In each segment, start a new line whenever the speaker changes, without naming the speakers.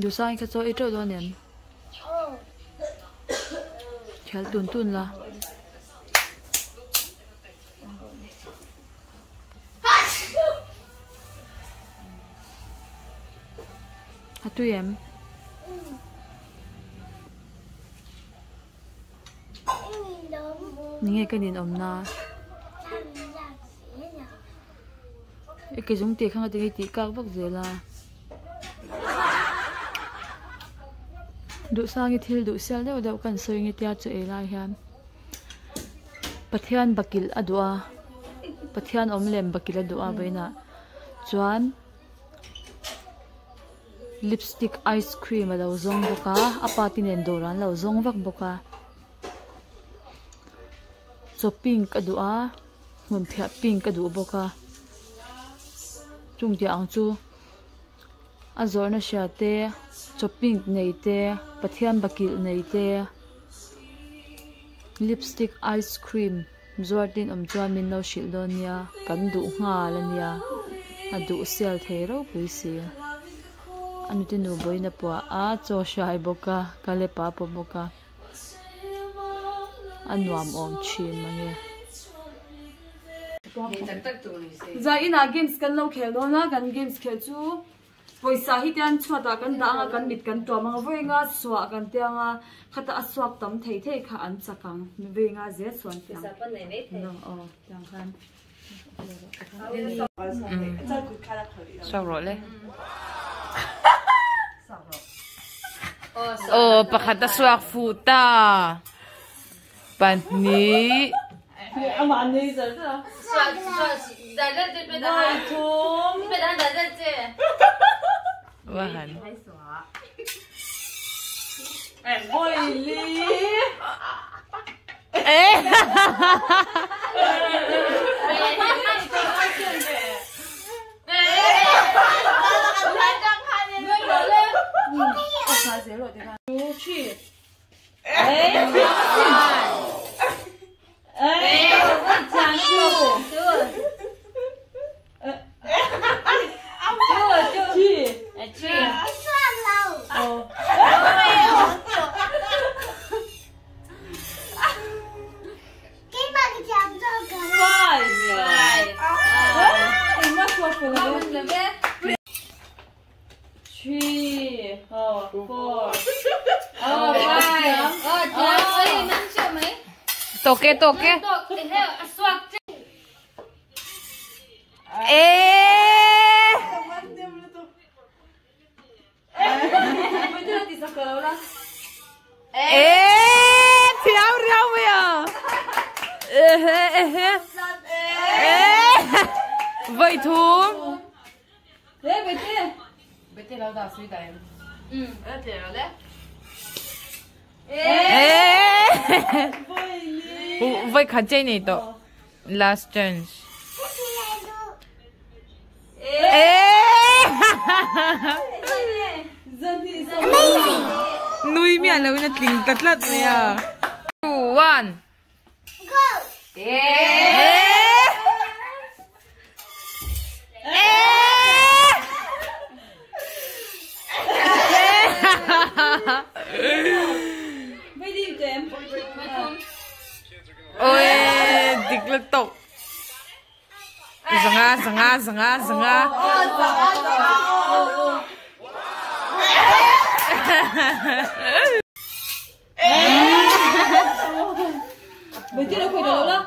ดูซ่าแค่โจ้อีเจ้าตัวเนี่ยแค่ตุนละฮัตตุยมนี่ไงกันดินอมนาไอ้กระจงตีข้างตีตีกากบักเจล่าดูสร้างทิลดูเซลเดียวเดียวกันสวยงามจะเอล่าเฮียนปะเทียนบักกิลอดัวปะเทียนอมเล็มบักกิลอดัวไปนะจวนลิปสติกไอศครีมเราซองบกาอปาตินเอนโดรันเราซองวักบกาจบปิงกอดัวหุ่นเพียปิงกอดัวบกาจุงเดียงจูอาจารย์เชียเตจบปิงในเตปะเทียนบักกิลในเตลิปสติกไอศครีมจวดดินอมจวนมินเราชิลโดเนียกันดูงาลันยาอดูเซลเทโร่ปุยเสียอันนี้ที่หนูบอยนับว่าโจชายบกากาเลปาปบกาอันวามอมชินมันเนี่ยจะอินาเกมส์กันเราเขลนะกันเกมส์เขลจูปอยสาฮิตยันชวดกันด่างกันมิดกันตัวมังเวงาสวกันเตียงขัดสวกตั้มเทยๆข้าอันสักังเวงาเจ็ดส่วนเตียงน้องจังคันชอบรถเลยโอ้ปะขัดสวกฟูตาปันนี้อามันนี่จะสวกได้ได้จะเป็นอะไรทุ่มเป็นอะไรได้เจ๊ว่าหันโอ้ยลีเอ๊ะtoque thiao rau mày vậy thú bete lau da suy đại bete lau đấy vậy khá chơi này to last chance nuôi mẹ là nó kinh tật lật này à 2, 1 goไม่ดีเจมโอ้ยดิกเลยตกสังาไม่ที่เราคุยกันแล้ว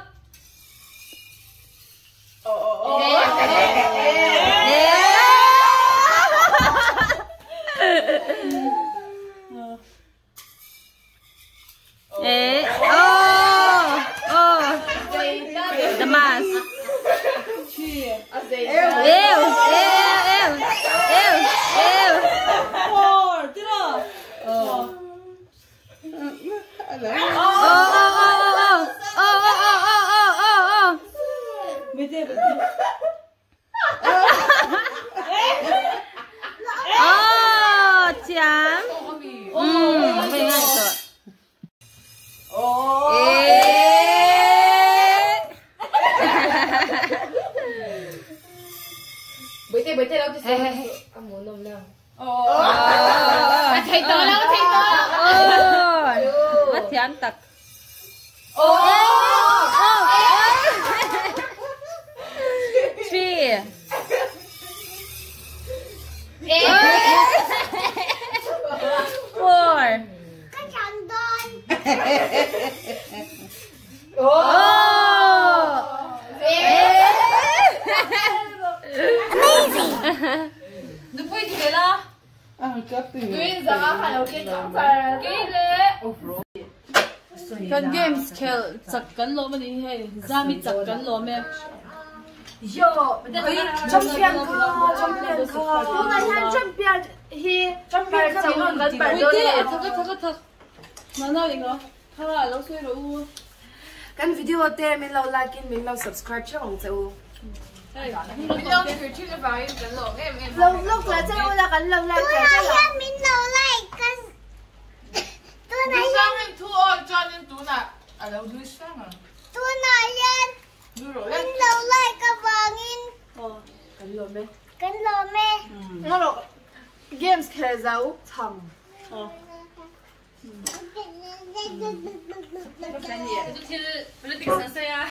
Damas. Eu. Tira. Chán.ไม่ง่ายตัวbữa tê đâu chứ sao muốn nôm nào
Thầy to lắm, thầy to.
Mất thián tật. Three. Four.
Nó quay gì vậy đó? Quên giờ phải đầu tiên chẳng phải cái đấy.
Kan games khel chak kan lo mani he zami chak kan lo me
yo champion ka tuna champion hi champion ka chong kan par do
ni thak mana ingo khala lo soi ro u
kan video te min lo like min lo subscribe chong chau
Mình đâu phải chuyên vào cái lỗ em
lâu lúc là chau là kan lo like chau là
min lo like kan
Tôi sang em thu ơi cho nên tú nè ở đâu tôi sang à
tu na yan
tôi rồi
min lo like ka bangin
kan lo me
kan lo me
nó lo games khel zau thang
Tôi thì politics là sao